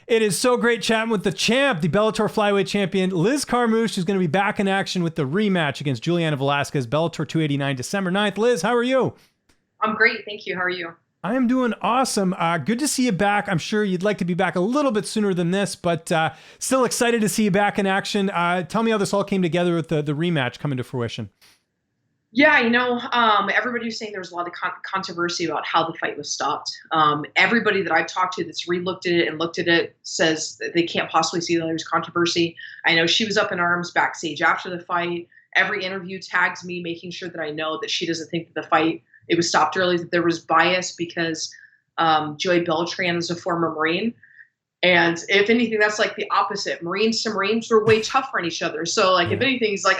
It is so great chatting with the champ, the Bellator flyweight champion, Liz Carmouche, who's going to be back in action with the rematch against Juliana Velasquez, Bellator 289, December 9th. Liz, how are you? I'm great. Thank you. How are you? I am doing awesome. Good to see you back. I'm sure you'd like to be back a little bit sooner than this, but still excited to see you back in action. Tell me how this all came together with the rematch coming to fruition. Yeah, everybody was saying there was a lot of controversy about how the fight was stopped. Everybody that I've talked to that's re-looked at it and looked at it says that they can't possibly see that there's controversy. I know she was up in arms backstage after the fight. Every interview tags me, making sure that I know that she doesn't think that the fight, it was stopped early, that there was bias because Joey Beltran is a former Marine. And if anything, that's like the opposite. Marines to Marines were way tougher on each other. So like, if anything, he's like,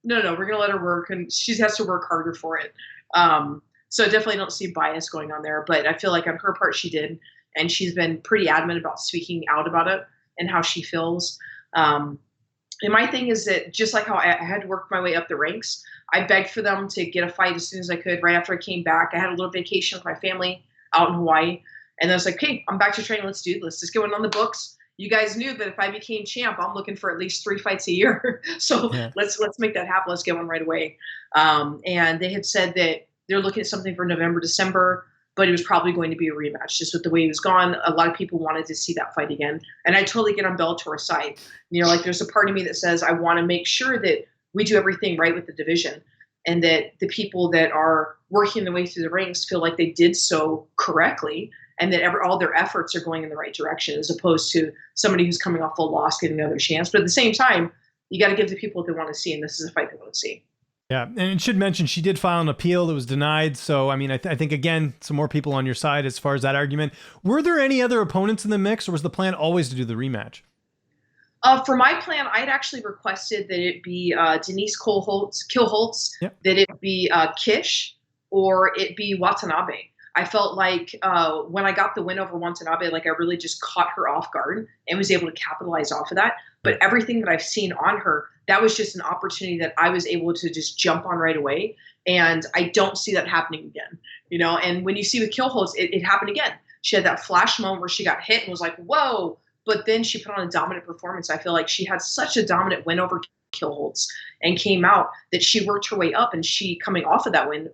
no, we're going to let her work, and she has to work harder for it. So I definitely don't see bias going on there, but I feel like on her part, she did. And she's been pretty adamant about speaking out about it and how she feels. And my thing is that just like how I had to work my way up the ranks, I begged for them to get a fight as soon as I could. Right after I came back, I had a little vacation with my family out in Hawaii. And I was like, hey, I'm back to training. Let's do this. Let's get one on the books. You guys knew that if I became champ, I'm looking for at least 3 fights a year. So let's make that happen. Let's get one right away. And they had said that they're looking at something for November, December, but it was probably going to be a rematch. Just with the way he was gone, a lot of people wanted to see that fight again. And I totally get on Bellator's side. Like there's a part of me that says I want to make sure that we do everything right with the division, and that the people that are working their way through the ranks feel like they did so correctly, and that all their efforts are going in the right direction, as opposed to somebody who's coming off a loss getting another chance. But at the same time, you got to give the people what they want to see, and this is a fight they want to see. Yeah, and it should mention she did file an appeal that was denied. So, I mean, I think, again, some more people on your side as far as that argument. Were there any other opponents in the mix, or was the plan always to do the rematch? For my plan, I'd actually requested that it be Denise Killholtz, that it be Kish, or it be Watanabe. I felt like when I got the win over Watanabe, like I really just caught her off guard and was able to capitalize off of that. But everything that I've seen on her, that was just an opportunity that I was able to just jump on right away. And I don't see that happening again, And when you see with Killholtz, it happened again. She had that flash moment where she got hit and was like, whoa. But then she put on a dominant performance. I feel like she had such a dominant win over Killholtz and came out that she worked her way up, and she, coming off of that win,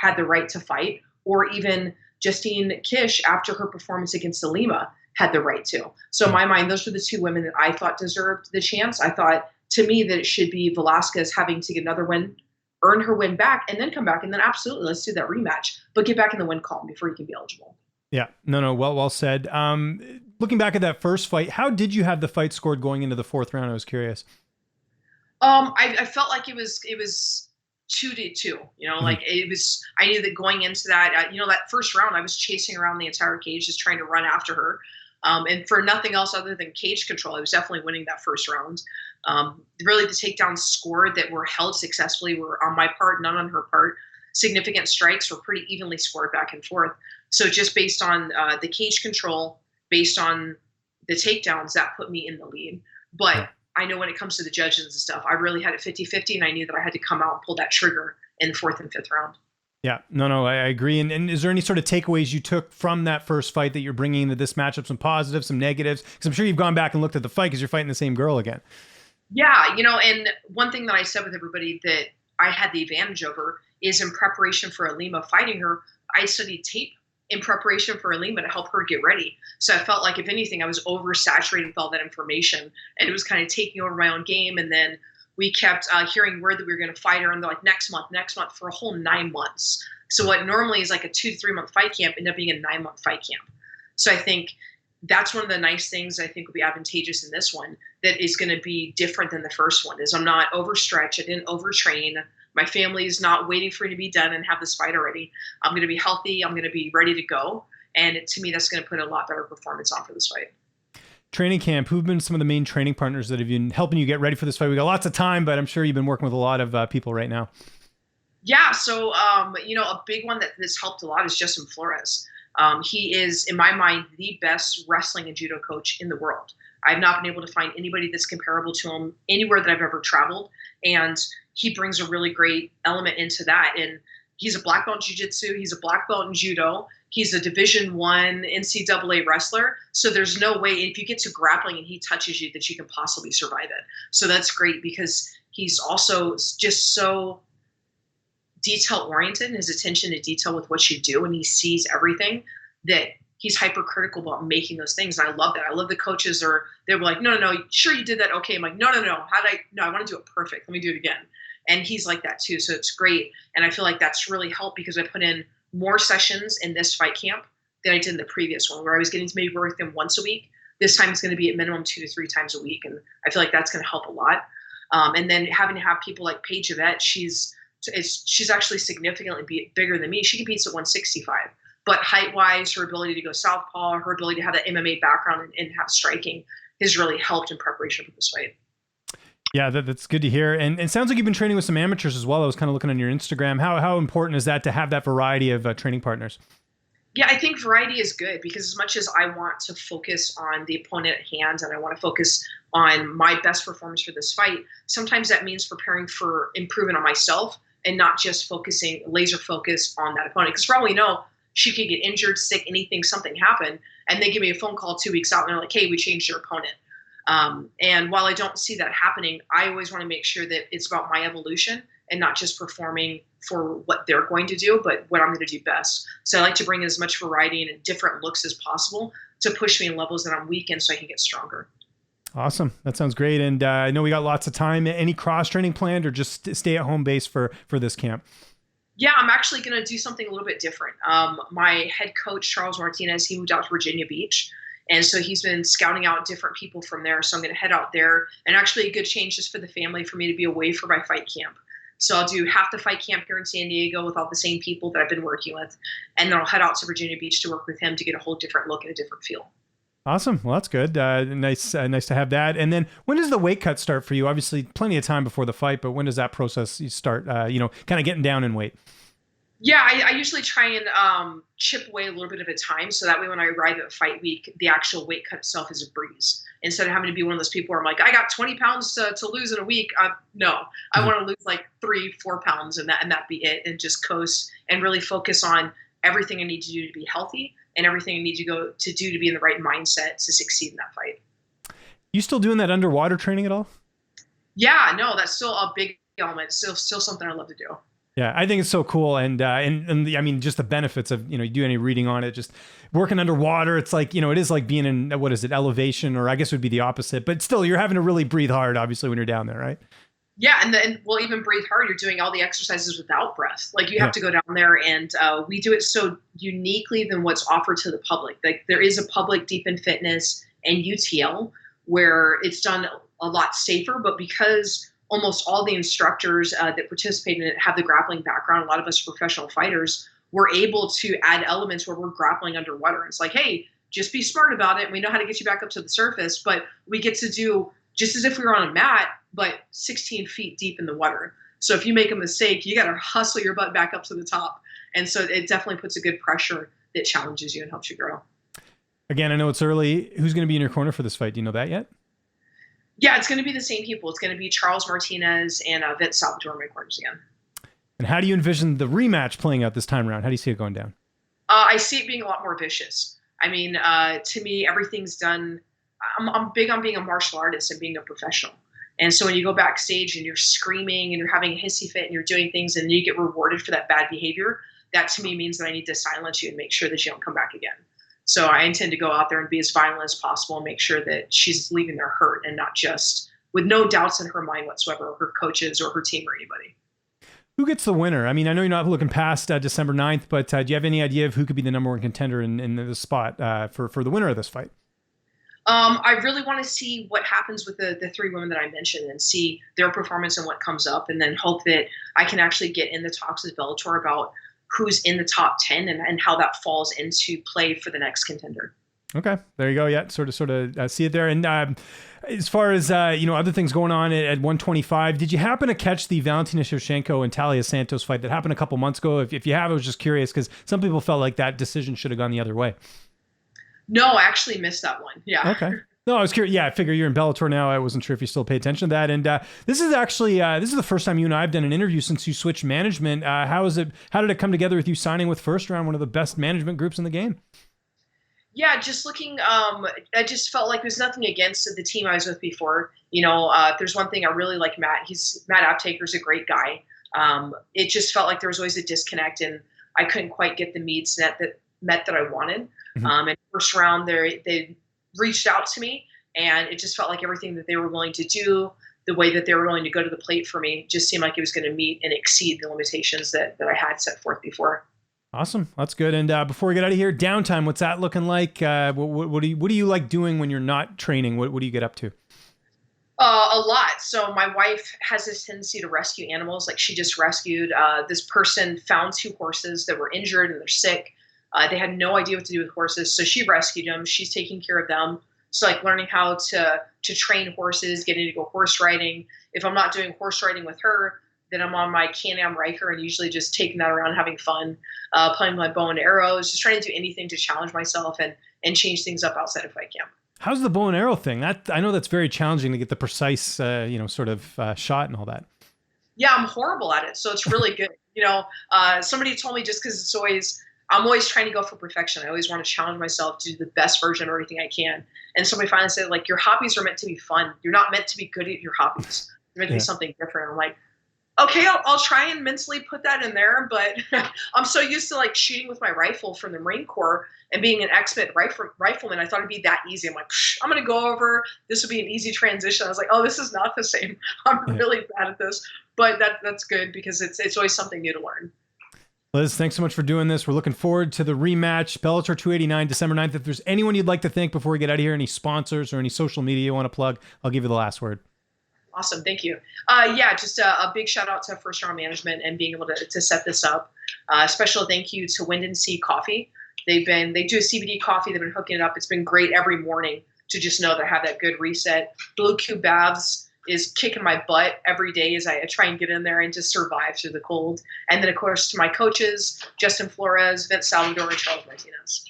had the right to fight. Or even Justine Kish, after her performance against Salima, had the right to. So in my mind, those were the 2 women that I thought deserved the chance. I thought, to me, that it should be Velasquez having to get another win, earn her win back, and then come back. And then absolutely, let's do that rematch. But get back in the win column before you can be eligible. Yeah, no, well said. Looking back at that first fight, how did you have the fight scored going into the 4th round? I was curious. I felt like it was 2-2, like it was, I knew that going into that, that first round, I was chasing around the entire cage, just trying to run after her. And for nothing else other than cage control, I was definitely winning that first round. Really the takedowns scored that were held successfully were on my part, none on her part. Significant strikes were pretty evenly scored back and forth. So just based on the cage control, based on the takedowns, that put me in the lead. But I know when it comes to the judges and stuff, I really had it 50-50, and I knew that I had to come out and pull that trigger in the 4th and 5th round. Yeah, no, I agree. And is there any sort of takeaways you took from that first fight that you're bringing into this matchup? Some positives, some negatives? Because I'm sure you've gone back and looked at the fight because you're fighting the same girl again. Yeah, and one thing that I said with everybody that I had the advantage over is in preparation for Alima fighting her, I studied tape in preparation for Alima to help her get ready. So I felt like, if anything, I was oversaturated with all that information, and it was kind of taking over my own game. And then we kept hearing word that we were going to fight her, and they're like, next month, for a whole 9 months. So what normally is like a 2 to 3 month fight camp ended up being a 9-month fight camp. So I think that's one of the nice things I think will be advantageous in this one, that is going to be different than the first one, is I'm not overstretched. I didn't overtrain. My family is not waiting for me to be done and have this fight already. I'm going to be healthy. I'm going to be ready to go. And to me, that's going to put a lot better performance on for this fight. Training camp, who've been some of the main training partners that have been helping you get ready for this fight? We got lots of time, but I'm sure you've been working with a lot of people right now. Yeah. So, a big one that has helped a lot is Justin Flores. He is, in my mind, the best wrestling and judo coach in the world. I've not been able to find anybody that's comparable to him anywhere that I've ever traveled. And he brings a really great element into that. And he's a black belt in jiu-jitsu. He's a black belt in judo. He's a Division I NCAA wrestler. So there's no way if you get to grappling and he touches you that you can possibly survive it. So that's great because he's also just so detail oriented and his attention to detail with what you do, and he sees everything that he's hypercritical about making those things. And I love that. I love the coaches they were like, no, sure you did that. Okay. I'm like, no. I want to do it perfect. Let me do it again. And he's like that too. So it's great. And I feel like that's really helped because I put in more sessions in this fight camp than I did in the previous one, where I was getting to maybe work with him once a week. This time it's going to be at minimum 2 to 3 times a week. And I feel like that's going to help a lot. And then having to have people like Paige Yvette, she's actually significantly bigger than me. She competes at 165. But height-wise, her ability to go southpaw, her ability to have that MMA background and have striking has really helped in preparation for this fight. Yeah, that's good to hear. And it sounds like you've been training with some amateurs as well. I was kind of looking on your Instagram. How important is that to have that variety of training partners? Yeah, I think variety is good because as much as I want to focus on the opponent at hand and I want to focus on my best performance for this fight, sometimes that means preparing for improvement on myself and not just laser focus on that opponent. Because for all we know, she could get injured, sick, anything, something happen, and they give me a phone call 2 weeks out and they're like, hey, we changed your opponent. And while I don't see that happening, I always want to make sure that it's about my evolution and not just performing for what they're going to do, but what I'm going to do best. So I like to bring as much variety and different looks as possible to push me in levels that I'm weak in so I can get stronger. Awesome. That sounds great. And I know we got lots of time. Any cross training planned or just stay at home base for this camp? Yeah, I'm actually going to do something a little bit different. My head coach, Charles Martinez, he moved out to Virginia Beach. And so he's been scouting out different people from there. So I'm going to head out there, and actually a good change just for the family for me to be away for my fight camp. So I'll do half the fight camp here in San Diego with all the same people that I've been working with. And then I'll head out to Virginia Beach to work with him to get a whole different look and a different feel. Awesome. Well, that's good. Nice to have that. And then when does the weight cut start for you? Obviously plenty of time before the fight, but when does that process start, kind of getting down in weight? Yeah, I usually try and chip away a little bit at a time. So that way when I arrive at fight week, the actual weight cut itself is a breeze. Instead of having to be one of those people where I'm like, I got 20 pounds to lose in a week. No, I want to lose like 3-4 pounds and that be it, and just coast and really focus on everything I need to do to be healthy and everything I need to do to be in the right mindset to succeed in that fight. You still doing that underwater training at all? Yeah, no, that's still a big element. Still something I love to do. Yeah, I think it's so cool. And I mean, just the benefits of, you do any reading on it, just working underwater. It's like, it is like being in, what is it, elevation, or I guess it would be the opposite, but still you're having to really breathe hard, obviously, when you're down there, right? Yeah. And then we'll even breathe hard. You're doing all the exercises without breath. Like you have to go down there, and we do it so uniquely than what's offered to the public. Like there is a public Deep in Fitness and UTL where it's done a lot safer, but because almost all the instructors that participate in it have the grappling background, a lot of us professional fighters, we're able to add elements where we're grappling underwater. It's like, hey, just be smart about it. We know how to get you back up to the surface, but we get to do just as if we were on a mat, but 16 feet deep in the water. So if you make a mistake, you got to hustle your butt back up to the top. And so it definitely puts a good pressure that challenges you and helps you grow. Again, I know it's early. Who's going to be in your corner for this fight? Do you know that yet? Yeah, it's going to be the same people. It's going to be Charles Martinez and Vince Salvatore in my corners again. And how do you envision the rematch playing out this time around? How do you see it going down? I see it being a lot more vicious. I mean, to me, everything's done. I'm big on being a martial artist and being a professional. And so when you go backstage and you're screaming and you're having a hissy fit and you're doing things and you get rewarded for that bad behavior, that to me means that I need to silence you and make sure that you don't come back again. So I intend to go out there and be as violent as possible and make sure that she's leaving there hurt and not just with no doubts in her mind whatsoever, or her coaches or her team or anybody. Who gets the winner? I mean, I know you're not looking past December 9th, but do you have any idea of who could be the number one contender in the spot for the winner of this fight? I really want to see what happens with the 3 women that I mentioned and see their performance and what comes up, and then hope that I can actually get in the talks with Bellator about who's in the top 10 and how that falls into play for the next contender. Okay, there you go. Yeah, sort of see it there. And as far as other things going on at 125, did you happen to catch the Valentina Shevchenko and Talia Santos fight that happened a couple months ago? If you have, I was just curious because some people felt like that decision should have gone the other way. No, I actually missed that one. Yeah. Okay. No, I was curious. Yeah, I figure you're in Bellator now. I wasn't sure if you still pay attention to that. And this is actually this is the first time you and I have done an interview since you switched management. How is it? How did it come together with you signing with First Round, one of the best management groups in the game? Yeah, just looking, I just felt like there's nothing against the team I was with before. If there's one thing I really like Matt Aptaker's a great guy. It just felt like there was always a disconnect, and I couldn't quite get the meets met that I wanted. And First Round, they reached out to me, and it just felt like everything that they were willing to do, the way that they were willing to go to the plate for me, just seemed like it was going to meet and exceed the limitations that I had set forth before. Awesome. That's good. And before we get out of here, downtime, what's that looking like? What do you like doing when you're not training? What do you get up to? A lot. So my wife has this tendency to rescue animals. Like she just rescued this person found 2 horses that were injured and they're sick. They had no idea what to do with horses, so she rescued them. She's taking care of them. So like learning how to train horses, getting to go horse riding. If I'm not doing horse riding with her, then I'm on my Can-Am Riker and usually just taking that around, having fun, playing my bow and arrows, just trying to do anything to challenge myself and change things up outside of fight camp. How's the bow and arrow thing? I know that's very challenging to get the precise, sort of shot and all that. Yeah, I'm horrible at it, so it's really good. Somebody told me just because I'm always trying to go for perfection. I always want to challenge myself to do the best version of everything I can. And somebody finally said, like, your hobbies are meant to be fun. You're not meant to be good at your hobbies. You're meant to be something different. I'm like, okay, I'll try and mentally put that in there, but I'm so used to like shooting with my rifle from the Marine Corps and being an expert rifleman. I thought it'd be that easy. I'm like, I'm going to go over. This would be an easy transition. I was like, oh, this is not the same. I'm really bad at this, but that's good because it's always something new to learn. Liz, thanks so much for doing this. We're looking forward to the rematch, Bellator 289, December 9th. If there's anyone you'd like to thank before we get out of here, any sponsors or any social media you want to plug, I'll give you the last word. Awesome. Thank you. Just a big shout out to First Round Management and being able to set this up. Special thank you to Wind and Sea Coffee. They do a CBD coffee. They've been hooking it up. It's been great every morning to just know that I have that good reset. Blue Cube Baths is kicking my butt every day as I try and get in there and just survive through the cold. And then, of course, to my coaches, Justin Flores, Vince Salvador, and Charles Martinez.